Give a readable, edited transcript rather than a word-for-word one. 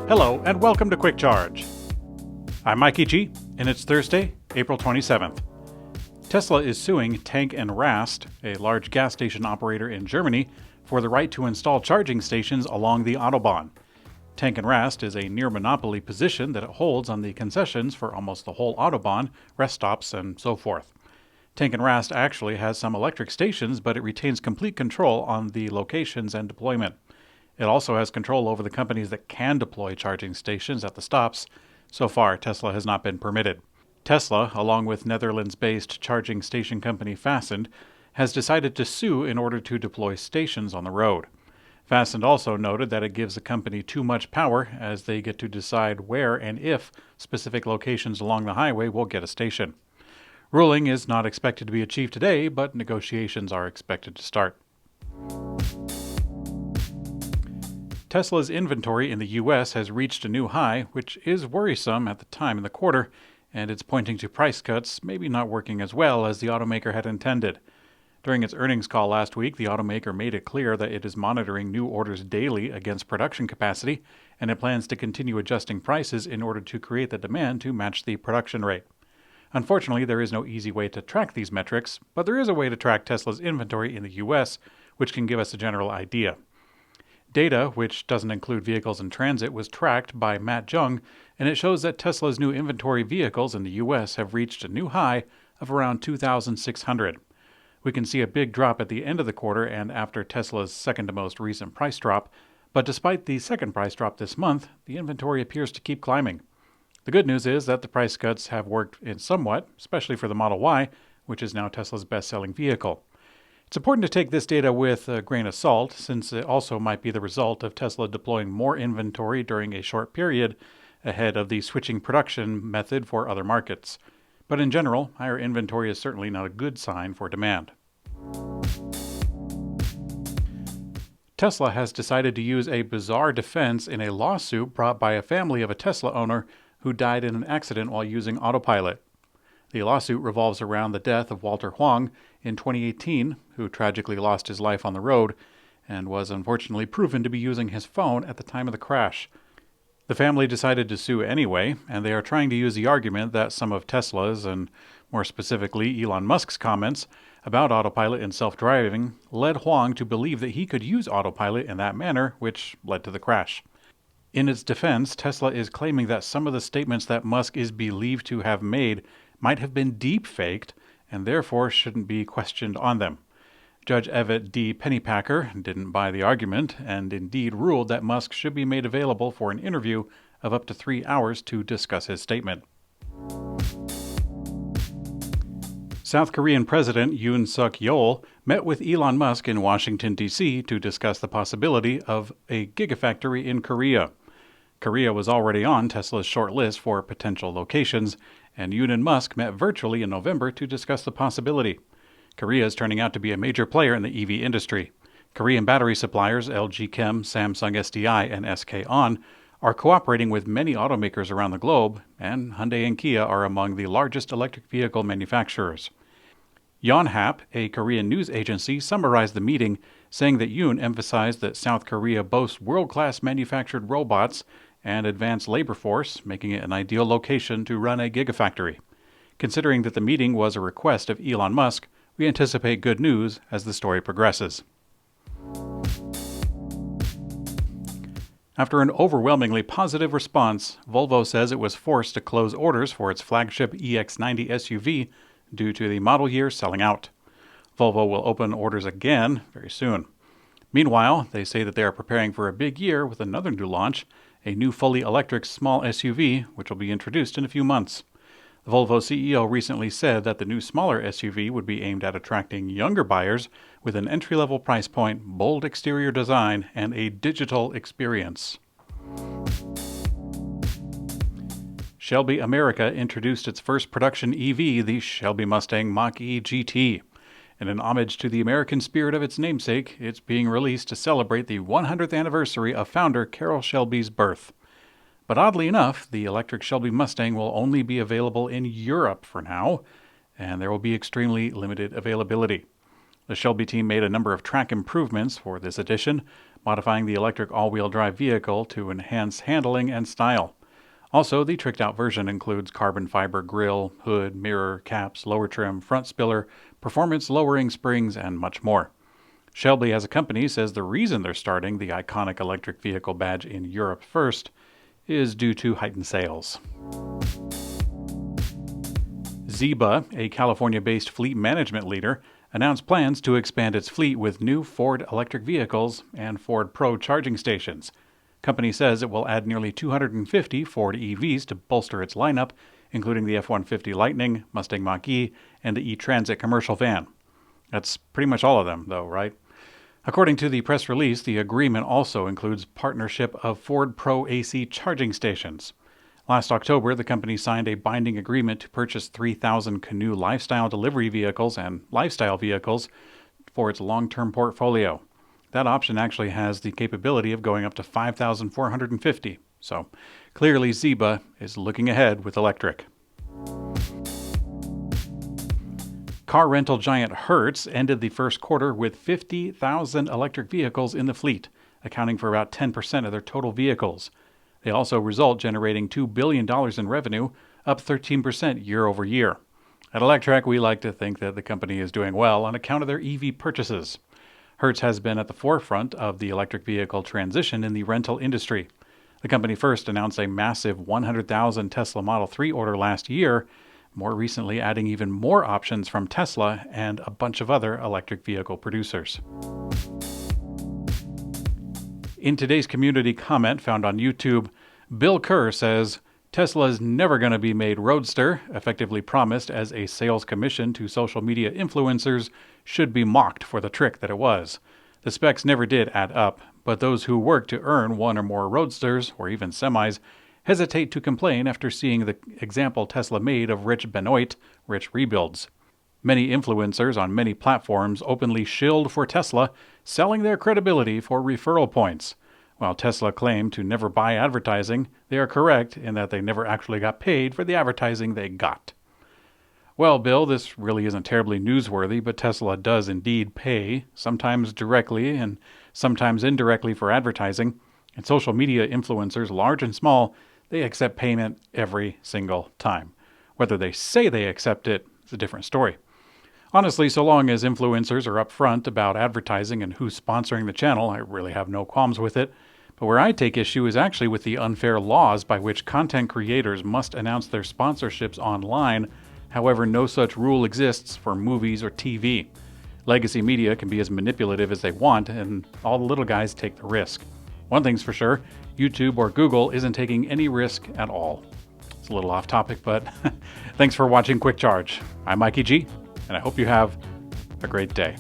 Hello, and welcome to Quick Charge. I'm Mikey G, and it's Thursday, April 27th. Tesla is suing Tank & Rast, a large gas station operator in Germany, for the right to install charging stations along the Autobahn. Tank & Rast is a near-monopoly position that it holds on the concessions for almost the whole Autobahn, rest stops, and so forth. Tank & Rast actually has some electric stations, but it retains complete control on the locations and deployment. It also has control over the companies that can deploy charging stations at the stops. So far, Tesla has not been permitted. Tesla, along with Netherlands-based charging station company Fastened, has decided to sue in order to deploy stations on the road. Fastened also noted that it gives the company too much power, as they get to decide where and if specific locations along the highway will get a station. Ruling is not expected to be achieved today, but negotiations are expected to start. Tesla's inventory in the U.S. has reached a new high, which is worrisome at the time in the quarter, and it's pointing to price cuts maybe not working as well as the automaker had intended. During its earnings call last week, the automaker made it clear that it is monitoring new orders daily against production capacity, and it plans to continue adjusting prices in order to create the demand to match the production rate. Unfortunately, there is no easy way to track these metrics, but there is a way to track Tesla's inventory in the U.S., which can give us a general idea. Data, which doesn't include vehicles in transit, was tracked by Matt Jung, and it shows that Tesla's new inventory vehicles in the U.S. have reached a new high of around 2,600. We can see a big drop at the end of the quarter and after Tesla's second to most recent price drop, but despite the second price drop this month, the inventory appears to keep climbing. The good news is that the price cuts have worked in somewhat, especially for the Model Y, which is now Tesla's best-selling vehicle. It's important to take this data with a grain of salt, since it also might be the result of Tesla deploying more inventory during a short period ahead of the switching production method for other markets. But in general, higher inventory is certainly not a good sign for demand. Tesla has decided to use a bizarre defense in a lawsuit brought by a family of a Tesla owner who died in an accident while using Autopilot. The lawsuit revolves around the death of Walter Huang in 2018, who tragically lost his life on the road and was unfortunately proven to be using his phone at the time of the crash. The family decided to sue anyway, and they are trying to use the argument that some of Tesla's, and more specifically Elon Musk's comments about Autopilot and self-driving led Huang to believe that he could use Autopilot in that manner, which led to the crash. In its defense, Tesla is claiming that some of the statements that Musk is believed to have made might have been deep-faked and therefore shouldn't be questioned on them. Judge Evett D. Pennypacker didn't buy the argument and indeed ruled that Musk should be made available for an interview of up to 3 hours to discuss his statement. South Korean President Yoon Suk-yeol met with Elon Musk in Washington, D.C. to discuss the possibility of a Gigafactory in Korea. Korea was already on Tesla's short list for potential locations, and Yoon and Musk met virtually in November to discuss the possibility. Korea is turning out to be a major player in the EV industry. Korean battery suppliers LG Chem, Samsung SDI, and SK On are cooperating with many automakers around the globe, and Hyundai and Kia are among the largest electric vehicle manufacturers. Yonhap, a Korean news agency, summarized the meeting, saying that Yoon emphasized that South Korea boasts world-class manufactured robots and advanced labor force, making it an ideal location to run a gigafactory. Considering that the meeting was a request of Elon Musk, we anticipate good news as the story progresses. After an overwhelmingly positive response, Volvo says it was forced to close orders for its flagship EX90 SUV due to the model year selling out. Volvo will open orders again very soon. Meanwhile, they say that they are preparing for a big year with another new launch, a new fully electric small SUV, which will be introduced in a few months. The Volvo CEO recently said that the new smaller SUV would be aimed at attracting younger buyers with an entry-level price point, bold exterior design, and a digital experience. Shelby America introduced its first production EV, the Shelby Mustang Mach-E GT. In an homage to the American spirit of its namesake, it's being released to celebrate the 100th anniversary of founder Carroll Shelby's birth. But oddly enough, the electric Shelby Mustang will only be available in Europe for now, and there will be extremely limited availability. The Shelby team made a number of track improvements for this edition, modifying the electric all-wheel drive vehicle to enhance handling and style. Also, the tricked-out version includes carbon fiber grille, hood, mirror, caps, lower trim, front spiller, performance-lowering springs, and much more. Shelby as a company says the reason they're starting the iconic electric vehicle badge in Europe first is due to heightened sales. Zeba, a California-based fleet management leader, announced plans to expand its fleet with new Ford electric vehicles and Ford Pro charging stations. Company says it will add nearly 250 Ford EVs to bolster its lineup, including the F-150 Lightning, Mustang Mach-E, and the E-Transit commercial van. That's pretty much all of them, though, right? According to the press release, the agreement also includes partnership of Ford Pro AC charging stations. Last October, the company signed a binding agreement to purchase 3,000 Canoo lifestyle delivery vehicles and lifestyle vehicles for its long-term portfolio. That option actually has the capability of going up to 5,450. So clearly Zeba is looking ahead with Electrek. Car rental giant Hertz ended the first quarter with 50,000 electric vehicles in the fleet, accounting for about 10% of their total vehicles. They also result generating $2 billion in revenue, up 13% year over year. At Electrek, we like to think that the company is doing well on account of their EV purchases. Hertz has been at the forefront of the electric vehicle transition in the rental industry. The company first announced a massive 100,000 Tesla Model 3 order last year, more recently adding even more options from Tesla and a bunch of other electric vehicle producers. In today's community comment found on YouTube, Bill Kerr says, Tesla's never going to be made Roadster, effectively promised as a sales commission to social media influencers, should be mocked for the trick that it was. The specs never did add up, but those who work to earn one or more Roadsters, or even semis, hesitate to complain after seeing the example Tesla made of Rich Benoit, rich rebuilds. Many influencers on many platforms openly shilled for Tesla, selling their credibility for referral points. While Tesla claimed to never buy advertising, they are correct in that they never actually got paid for the advertising they got. Well, Bill, this really isn't terribly newsworthy, but Tesla does indeed pay, sometimes directly and sometimes indirectly for advertising, and social media influencers, large and small, they accept payment every single time. Whether they say they accept it is a different story. Honestly, so long as influencers are upfront about advertising and who's sponsoring the channel, I really have no qualms with it. But where I take issue is actually with the unfair laws by which content creators must announce their sponsorships online. However, no such rule exists for movies or TV. Legacy media can be as manipulative as they want, and all the little guys take the risk. One thing's for sure, YouTube or Google isn't taking any risk at all. It's a little off topic, but thanks for watching Quick Charge. I'm Mikey G, and I hope you have a great day.